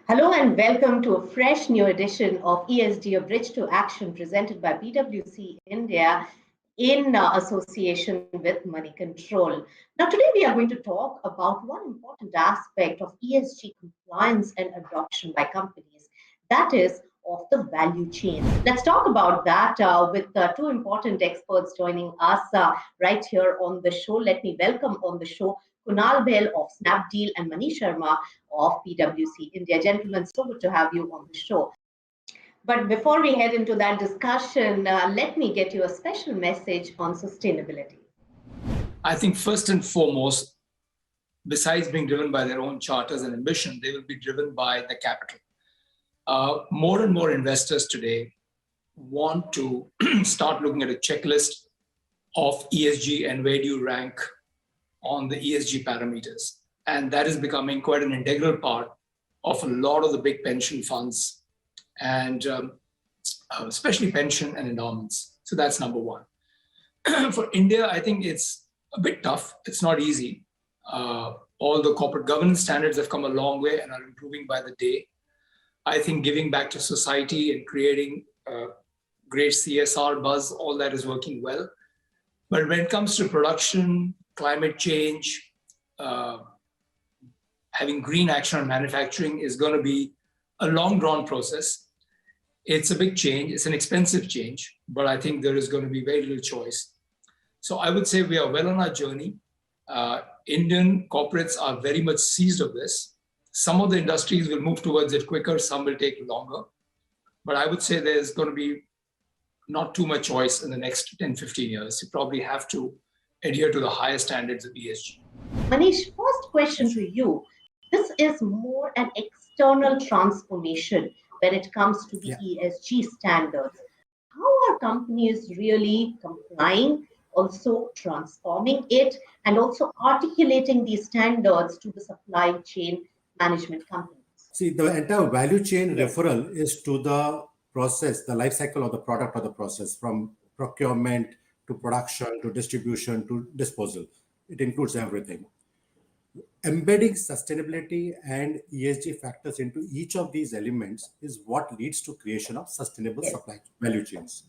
Hello and welcome to a fresh new edition of ESG, a Bridge to Action presented by PwC India in association with Money Control. Now, today we are going to talk about one important aspect of ESG compliance and adoption by companies, that is, of the value chain. Let's talk about that with two important experts joining us right here on the show. Let me welcome on the show Kunal Bell of Snapdeal and Manish Sharma of PwC India. Gentlemen, so good to have you on the show. But before we head into that discussion, let me get you a special message on sustainability. I think first and foremost, besides being driven by their own charters and ambition, they will be driven by the capital. More and more investors today want to start looking at a checklist of ESG and where do you rank on the ESG parameters. And that is becoming quite an integral part of a lot of the big pension funds and especially pension and endowments. So that's number one. For India, I think it's a bit tough. It's not easy. All the corporate governance standards have come a long way and are improving by the day. I think giving back to society and creating great CSR buzz, all that is working well. But when it comes to production, climate change, having green action on manufacturing is going to be a long drawn process. It's a big change. It's an expensive change, but I think there is going to be very little choice. So I would say we are well on our journey. Indian corporates are very much seized of this. Some of the industries will move towards it quicker. Some will take longer. But I would say there's going to be not too much choice in the next 10, 15 years. You probably have to adhere to the highest standards of ESG. Manish, first question to you. This is more an external transformation when it comes to the ESG standards. How are companies really complying, also transforming it, and also articulating these standards to the supply chain management companies? See, the entire value chain referral is to the process, the life cycle of the product or the process, from procurement to production to distribution to disposal. It includes everything. Embedding sustainability and ESG factors into each of these elements is what leads to creation of sustainable supply value chains.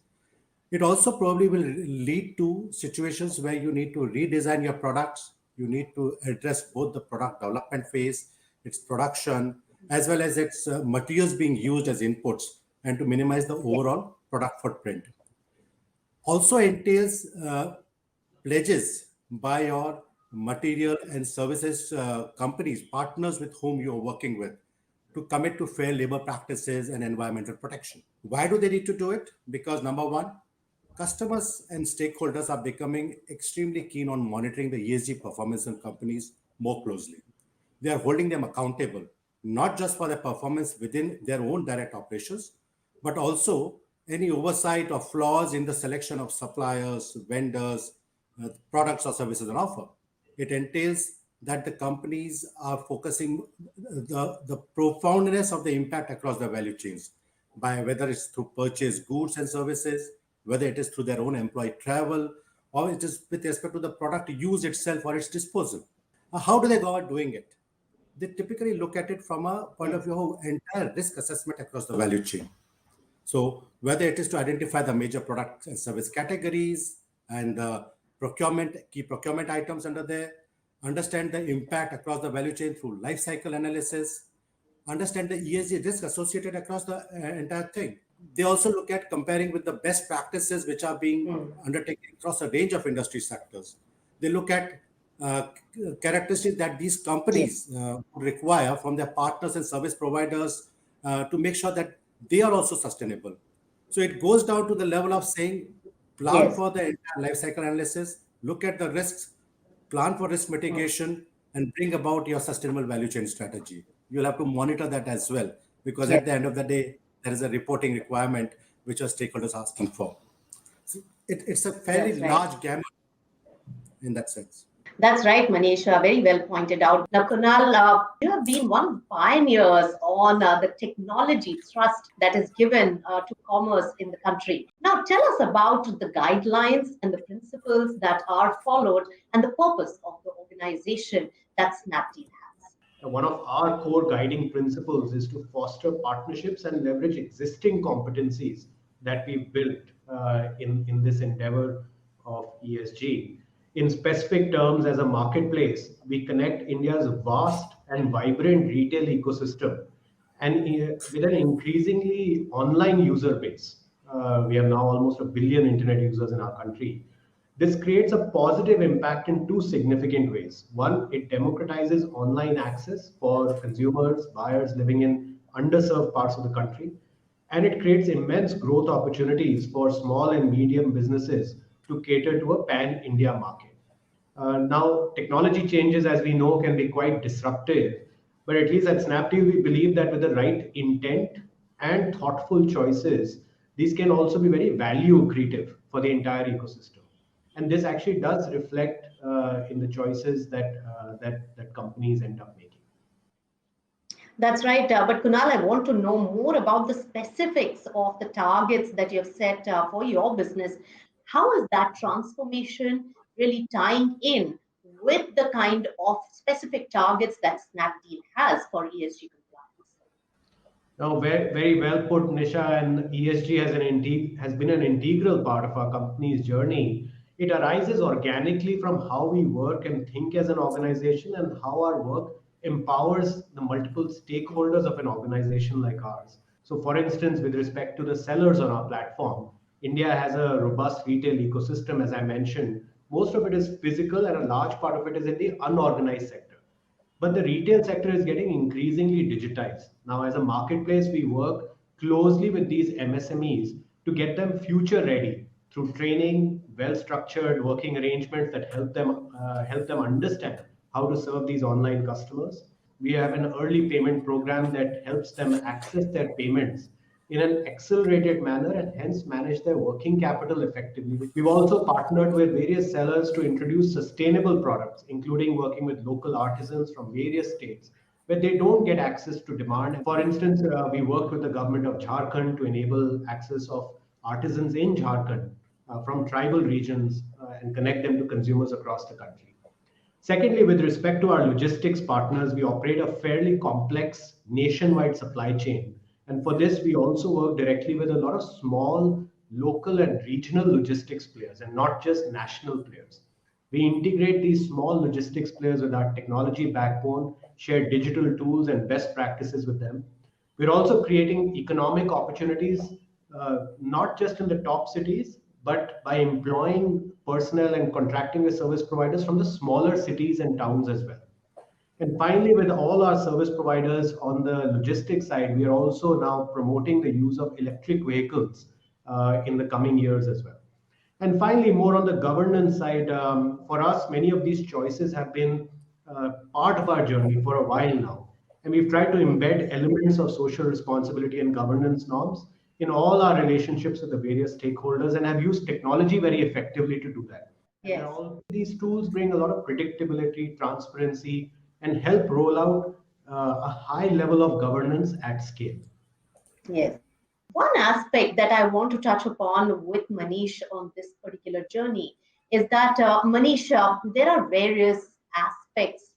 It also probably will lead to situations where you need to redesign your products. You need to address both the product development phase, its production, as well as its materials being used as inputs, and to minimize the overall product footprint. Also entails pledges by your material and services companies, partners with whom you are working with, to commit to fair labor practices and environmental protection. Why do they need to do it? Because number one, customers and stakeholders are becoming extremely keen on monitoring the ESG performance in companies more closely. They are holding them accountable, not just for their performance within their own direct operations, but also any oversight or flaws in the selection of suppliers, vendors, products or services on offer. It entails that the companies are focusing the profoundness of the impact across the value chains, by whether it's through purchased goods and services, whether it is through their own employee travel, or it is with respect to the product use itself or its disposal. How do they go about doing it? They typically look at it from a point of view of entire risk assessment across the value chain. So whether it is to identify the major product and service categories and the key procurement items under there, understand the impact across the value chain through life cycle analysis, understand the ESG risk associated across the entire thing. They also look at comparing with the best practices which are being undertaken across a range of industry sectors. They look at characteristics that these companies require from their partners and service providers to make sure that they are also sustainable. So it goes down to the level of saying, plan for the entire life cycle analysis, look at the risks, plan for risk mitigation, and bring about your sustainable value chain strategy. You'll have to monitor that as well, because at the end of the day, there is a reporting requirement which our stakeholders are asking for. So it's a fairly large gamut in that sense. That's right, Manish. Very well pointed out. Now, Kunal, you have been one of the pioneers on the technology thrust that is given to commerce in the country. Now, tell us about the guidelines and the principles that are followed and the purpose of the organization that Snapdeal has. one of our core guiding principles is to foster partnerships and leverage existing competencies that we've built in this endeavor of ESG. In specific terms, as a marketplace, we connect India's vast and vibrant retail ecosystem and with an increasingly online user base. We have now almost a billion internet users in our country. This creates a positive impact in two significant ways. One, it democratizes online access for consumers, buyers living in underserved parts of the country, and it creates immense growth opportunities for small and medium businesses to cater to a pan-India market. Now, technology changes, as we know, can be quite disruptive, but at least at Snapdeal, we believe that with the right intent and thoughtful choices, these can also be very value accretive for the entire ecosystem. And this actually does reflect in the choices that companies end up making. That's right. But Kunal, I want to know more about the specifics of the targets that you have set for your business. How is that transformation really tying in with the kind of specific targets that Snapdeal has for ESG compliance? Now, very well put, Nisha, and ESG has been an integral part of our company's journey. It arises organically from how we work and think as an organization and how our work empowers the multiple stakeholders of an organization like ours. So, for instance, with respect to the sellers on our platform, India has a robust retail ecosystem, as I mentioned. Most of it is physical, and a large part of it is in the unorganized sector. But the retail sector is getting increasingly digitized. Now, as a marketplace, we work closely with these MSMEs to get them future ready through training, well-structured working arrangements that help them understand how to serve these online customers. We have an early payment program that helps them access their payments in an accelerated manner and hence manage their working capital effectively. We've also partnered with various sellers to introduce sustainable products, including working with local artisans from various states where they don't get access to demand. For instance, we worked with the government of Jharkhand to enable access of artisans in Jharkhand from tribal regions and connect them to consumers across the country. Secondly, with respect to our logistics partners, we operate a fairly complex nationwide supply chain. And for this, we also work directly with a lot of small, local, and regional logistics players, and not just national players. We integrate these small logistics players with our technology backbone, share digital tools and best practices with them. We're also creating economic opportunities, not just in the top cities, but by employing personnel and contracting with service providers from the smaller cities and towns as well. And finally, with all our service providers on the logistics side, we are also now promoting the use of electric vehicles in the coming years as well. And finally, more on the governance side, for us, many of these choices have been part of our journey for a while now. And we've tried to embed elements of social responsibility and governance norms in all our relationships with the various stakeholders and have used technology very effectively to do that. Yes. And all these tools bring a lot of predictability, transparency, and help roll out a high level of governance at scale. Yes. One aspect that I want to touch upon with Manish on this particular journey is that, Manish, there are various aspects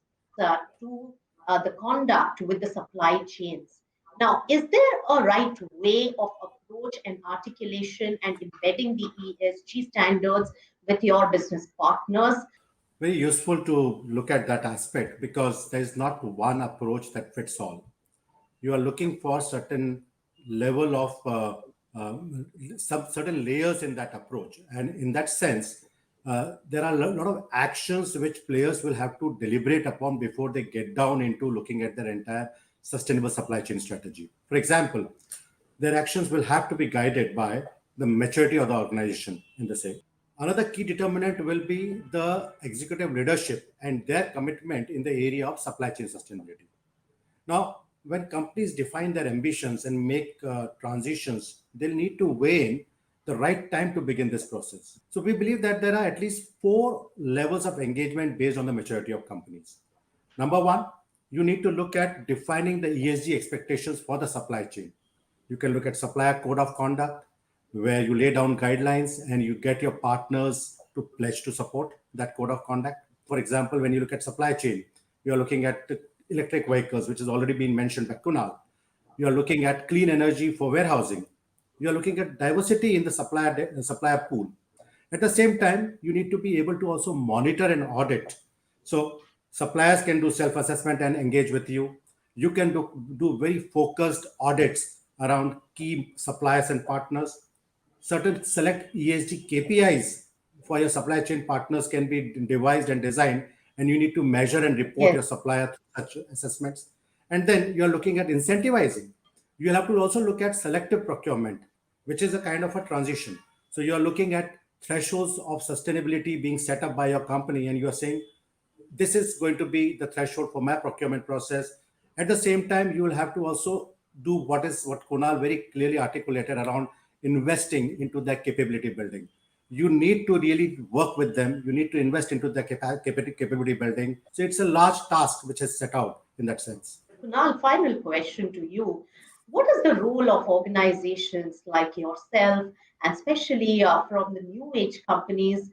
to the conduct with the supply chains. Now, is there a right way of approach and articulation and embedding the ESG standards with your business partners? Very useful to look at that aspect because there is not one approach that fits all. You are looking for certain level of certain layers in that approach, and in that sense, there are a lot of actions which players will have to deliberate upon before they get down into looking at their entire sustainable supply chain strategy. For example, their actions will have to be guided by the maturity of the organization in the same. Another key determinant will be the executive leadership and their commitment in the area of supply chain sustainability. Now, when companies define their ambitions and make transitions, they'll need to weigh in the right time to begin this process. So we believe that there are at least 4 levels of engagement based on the maturity of companies. Number 1, you need to look at defining the ESG expectations for the supply chain. You can look at supplier code of conduct, where you lay down guidelines and you get your partners to pledge to support that code of conduct. For example, when you look at supply chain, you are looking at electric vehicles, which has already been mentioned by Kunal. You are looking at clean energy for warehousing. You are looking at diversity in the supplier pool. At the same time, you need to be able to also monitor and audit. So suppliers can do self-assessment and engage with you. You can do very focused audits around key suppliers and partners. Certain select ESG KPIs for your supply chain partners can be devised and designed, and you need to measure and report your supplier such assessments. And then you're looking at incentivizing. You'll have to also look at selective procurement, which is a kind of a transition. So you're looking at thresholds of sustainability being set up by your company, and you're saying, this is going to be the threshold for my procurement process. At the same time, you will have to also do what Kunal very clearly articulated around investing into their capability building. You need to really work with them. You need to invest into their capability building. So it's a large task which is set out in that sense. Kunal, final question to you. What is the role of organizations like yourself, and especially from the new age companies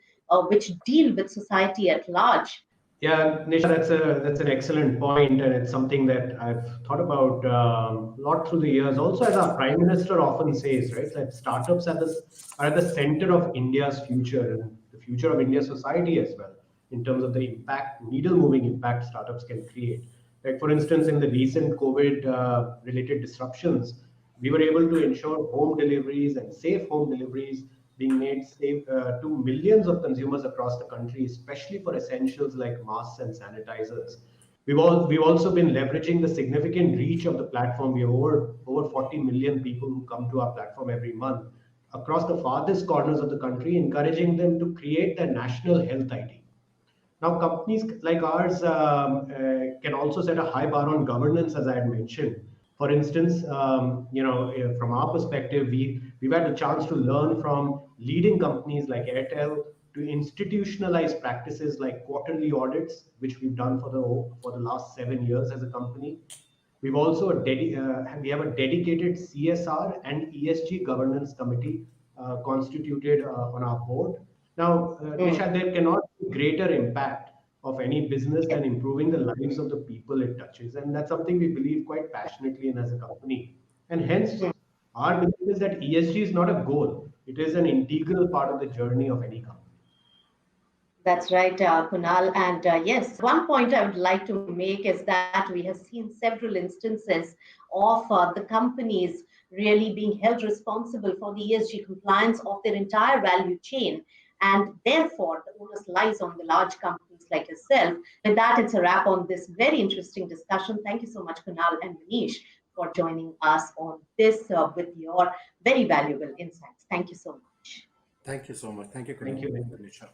which deal with society at large? Yeah, Nisha, that's an excellent point, and it's something that I've thought about a lot through the years. Also, as our Prime Minister often says, right, that startups are at the center of India's future and the future of India's society as well, in terms of the impact, needle-moving impact startups can create. Like, for instance, in the recent COVID-related disruptions, we were able to ensure home deliveries and safe home deliveries being made safe to millions of consumers across the country, especially for essentials like masks and sanitizers. We've also been leveraging the significant reach of the platform. We have over 40 million people who come to our platform every month across the farthest corners of the country, encouraging them to create their national health ID. Now, companies like ours can also set a high bar on governance, as I had mentioned. For instance, from our perspective, we've had a chance to learn from leading companies like Airtel to institutionalize practices like quarterly audits, which we've done for the last 7 years as a company. We've also we have a dedicated CSR and ESG governance committee constituted on our board. Now, Nisha, there cannot be greater impact of any business than improving the lives of the people it touches. And that's something we believe quite passionately in as a company. And hence, our belief is that ESG is not a goal. It is an integral part of the journey of any company. That's right, Kunal. And yes, one point I would like to make is that we have seen several instances of the companies really being held responsible for the ESG compliance of their entire value chain. And therefore, the onus lies on the large companies like yourself. With that, it's a wrap on this very interesting discussion. Thank you so much, Kunal and Manish, for joining us on this with your very valuable insights. Thank you so much. Thank you so much. Thank you, Thank you. Nisha.